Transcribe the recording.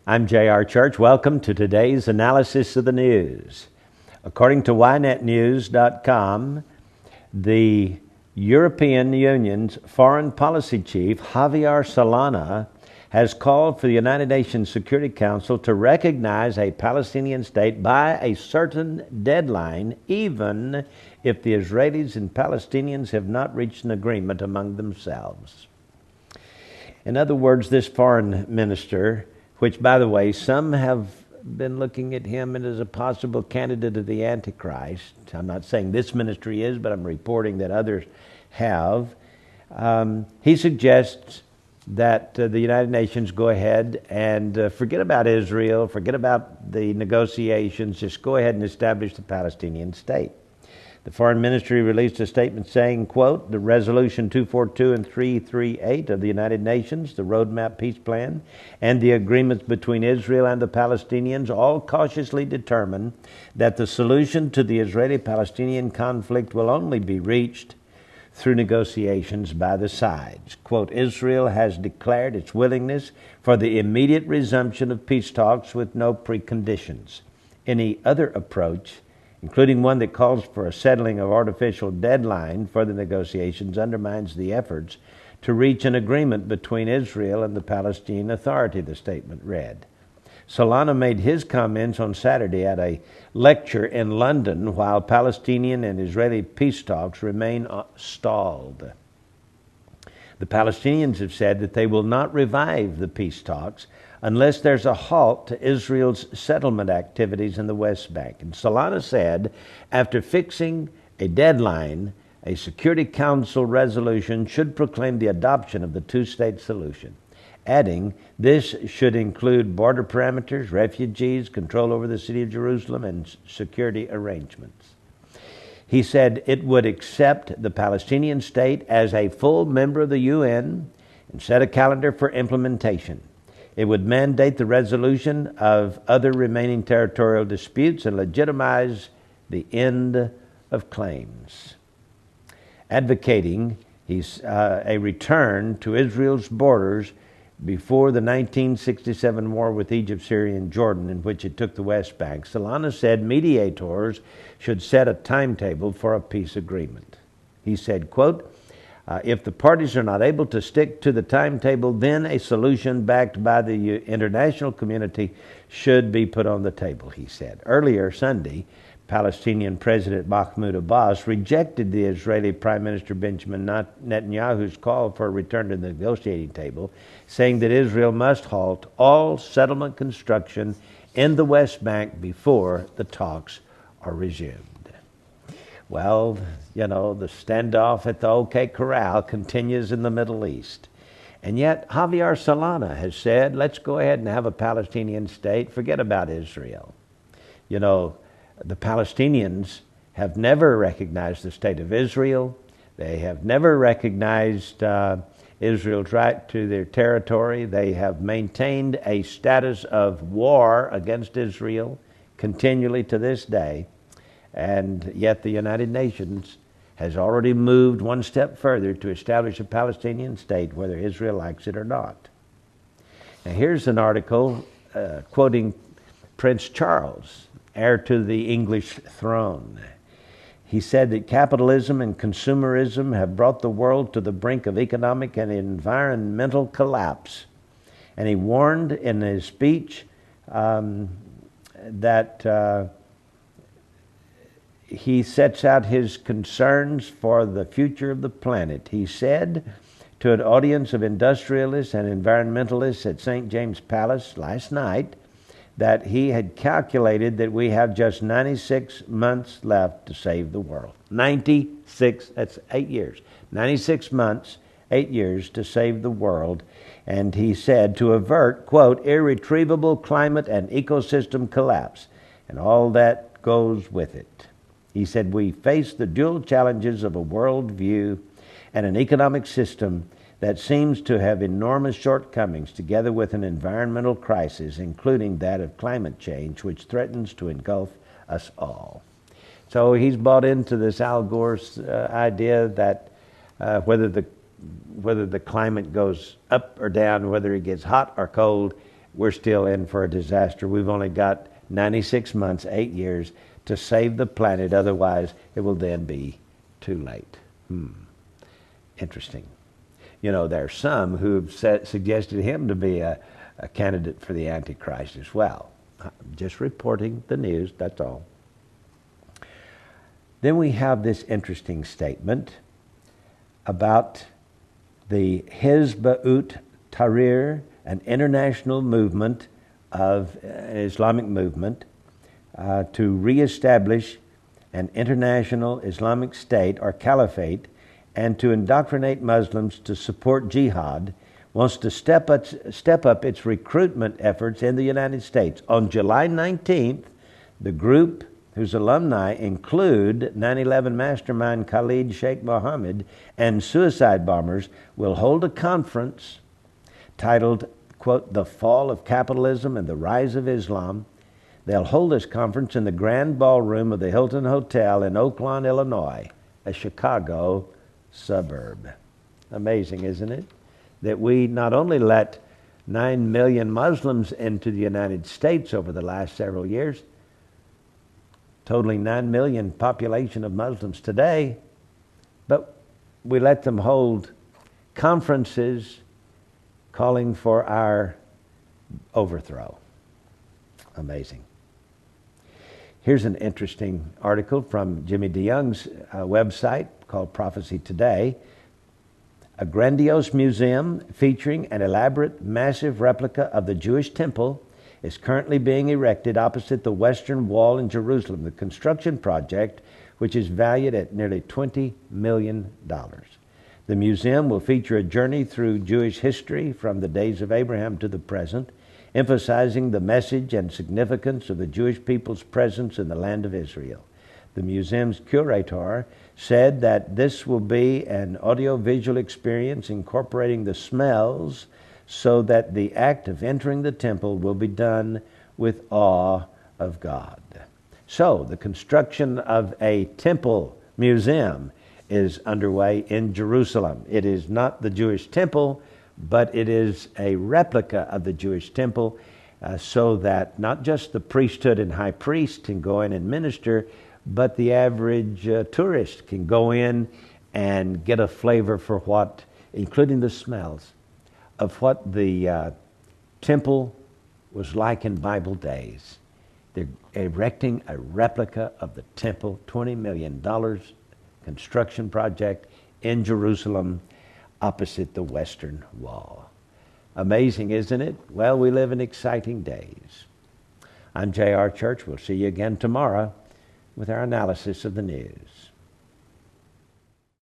I'm J.R. Church. Welcome to today's analysis of the news. According to YNetNews.com, the European Union's foreign policy chief, Javier Solana, has called for the United Nations Security Council to recognize a Palestinian state by a certain deadline, even if the Israelis and Palestinians have not reached an agreement among themselves. In other words, this foreign minister, which, by the way, some have been looking at him as a possible candidate of the Antichrist. I'm not saying this ministry is, but I'm reporting that others have. He suggests that the United Nations go ahead and forget about Israel, forget about the negotiations, just go ahead and establish the Palestinian state. The Foreign Ministry released a statement saying, quote, the Resolution 242 and 338 of the United Nations, the Roadmap Peace Plan, and the agreements between Israel and the Palestinians all cautiously determine that the solution to the Israeli-Palestinian conflict will only be reached through negotiations by the sides. Quote, Israel has declared its willingness for the immediate resumption of peace talks with no preconditions. Any other approach, including one that calls for a settling of artificial deadline for the negotiations, undermines the efforts to reach an agreement between Israel and the Palestinian Authority, the statement read. Solana made his comments on Saturday at a lecture in London while Palestinian and Israeli peace talks remain stalled. The Palestinians have said that they will not revive the peace talks unless there's a halt to Israel's settlement activities in the West Bank. And Solana said, after fixing a deadline, a Security Council resolution should proclaim the adoption of the two-state solution, adding, this should include border parameters, refugees, control over the city of Jerusalem, and security arrangements. He said it would accept the Palestinian state as a full member of the UN and set a calendar for implementation. It would mandate the resolution of other remaining territorial disputes and legitimize the end of claims. Advocating a return to Israel's borders before the 1967 war with Egypt, Syria, and Jordan, in which it took the West Bank, Solana said mediators should set a timetable for a peace agreement. He said, quote, if the parties are not able to stick to the timetable, then a solution backed by the international community should be put on the table, he said. Earlier Sunday, Palestinian President Mahmoud Abbas rejected the Israeli Prime Minister Benjamin Netanyahu's call for a return to the negotiating table, saying that Israel must halt all settlement construction in the West Bank before the talks are resumed. Well, the standoff at the OK Corral continues in the Middle East. And yet Javier Solana has said, let's go ahead and have a Palestinian state, forget about Israel. The Palestinians have never recognized the state of Israel. They have never recognized Israel's right to their territory. They have maintained a status of war against Israel continually to this day. And yet the United Nations has already moved one step further to establish a Palestinian state, whether Israel likes it or not. Now here's an article quoting Prince Charles, heir to the English throne. He said that capitalism and consumerism have brought the world to the brink of economic and environmental collapse. And he warned in his speech that he sets out his concerns for the future of the planet. He said to an audience of industrialists and environmentalists at St. James Palace last night that he had calculated that we have just 96 months left to save the world. 96, that's 8 years. 96 months, 8 years to save the world. And he said to avert, quote, irretrievable climate and ecosystem collapse, and all that goes with it. He said, we face the dual challenges of a world view and an economic system that seems to have enormous shortcomings, together with an environmental crisis, including that of climate change, which threatens to engulf us all. So he's bought into this Al Gore's idea that whether the climate goes up or down, whether it gets hot or cold, we're still in for a disaster. We've only got 96 months, 8 years to save the planet. Otherwise, it will then be too late. Interesting. You know, there are some who have suggested him to be a candidate for the Antichrist as well. I'm just reporting the news, that's all. Then we have this interesting statement about the Hizb ut-Tahrir, an international movement of Islamic movement to reestablish an international Islamic state or caliphate and to indoctrinate Muslims to support jihad, wants to step up its recruitment efforts in the United States. On July 19th, the group, whose alumni include 9/11 mastermind Khalid Sheikh Mohammed and suicide bombers, will hold a conference titled, quote, "The Fall of Capitalism and the Rise of Islam." They'll hold this conference in the Grand Ballroom of the Hilton Hotel in Oaklawn, Illinois, a Chicago suburb. Amazing, isn't it? That we not only let 9 million Muslims into the United States over the last several years, totaling 9 million population of Muslims today, but we let them hold conferences calling for our overthrow. Amazing. Here's an interesting article from Jimmy DeYoung's website called Prophecy Today. A grandiose museum featuring an elaborate, massive replica of the Jewish temple is currently being erected opposite the Western Wall in Jerusalem. The construction project, which is valued at nearly $20 million. The museum will feature a journey through Jewish history from the days of Abraham to the present, emphasizing the message and significance of the Jewish people's presence in the land of Israel. The museum's curator said that this will be an audiovisual experience incorporating the smells so that the act of entering the temple will be done with awe of God. So, the construction of a temple museum is underway in Jerusalem. It is not the Jewish temple, but it is a replica of the Jewish temple so that not just the priesthood and high priest can go in and minister, but the average tourist can go in and get a flavor for what, including the smells, of what the temple was like in Bible days. They're erecting a replica of the temple, $20 million construction project in Jerusalem opposite the Western Wall. Amazing, isn't it? Well, we live in exciting days. I'm J.R. Church. We'll see you again tomorrow with our analysis of the news.